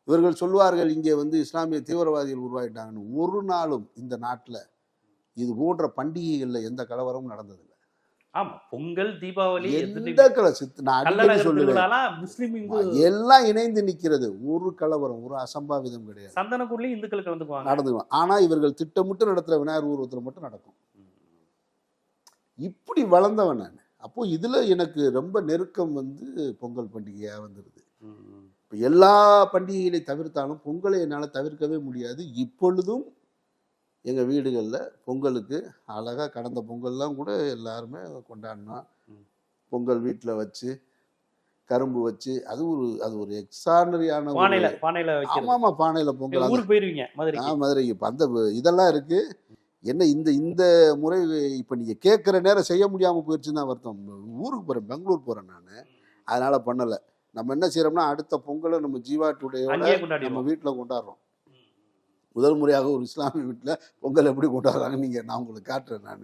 இவர்கள் சொல்வார்கள் இங்கே வந்து இஸ்லாமிய தீவிரவாதிகள் உருவாயிட்டாங்கன்னு. ஒரு நாளும் இந்த நாட்டில் இது போன்ற பண்டிகைகளில் எந்த கலவரமும் நடந்ததில்லை. ஆமா, பொங்கல், தீபாவளி, எந்த நான் அடிக்கடி சொல்லுவேன், முஸ்லிம் எல்லாம் இணைந்து நிற்கிறது. ஒரு கலவரம், ஒரு அசம்பாவிதம் கிடையாது. சந்தனக்கூடலையும் இந்துக்கள் கலந்துக்குவாங்க, நடந்துக்குவாங்க. ஆனா இவர்கள் திட்டமிட்டு நடத்துற விநாயகர் ஊர்வலத்தில் மட்டும் நடக்கும். இப்படி வளர்ந்தவன் நான். அப்போ இதுல எனக்கு ரொம்ப நெருக்கம் வந்து பொங்கல் பண்டிகையா வந்துருது. இப்போ எல்லா பண்டிகைகளை தவிர்த்தாலும் பொங்கலை என்னால் தவிர்க்கவே முடியாது. இப்பொழுதும் எங்கள் வீடுகளில் பொங்கலுக்கு அழகாக கடந்த பொங்கல்லாம் கூட எல்லாருமே கொண்டாடினோம். பொங்கல் வீட்டில் வச்சு கரும்பு வச்சு அது ஒரு எக்ஸ்ட்ரானரியான ஆமாம் பானையில் பொங்கல். ஊருக்கு போயிருவீங்க மதுரைக்கு இப்போ அந்த இதெல்லாம் இருக்குது. என்ன இந்த முறை இப்போ நீங்கள் கேட்குற நேரம் செய்ய முடியாமல் போயிடுச்சுன்னு தான் வருத்தம். ஊருக்கு போகிறேன், பெங்களூர் போகிறேன் நான், அதனால் பண்ணலை. நம்ம என்ன செய்கிறோம்னா அடுத்த பொங்கலை நம்ம ஜீவா டுடேயோட நம்ம வீட்டில் கொண்டாடுறோம். முதல் முறையாக ஒரு இஸ்லாமிய வீட்டில் பொங்கல் எப்படி கொண்டாடுறாங்கன்னு நான் உங்களுக்கு காட்டுறேன். நான்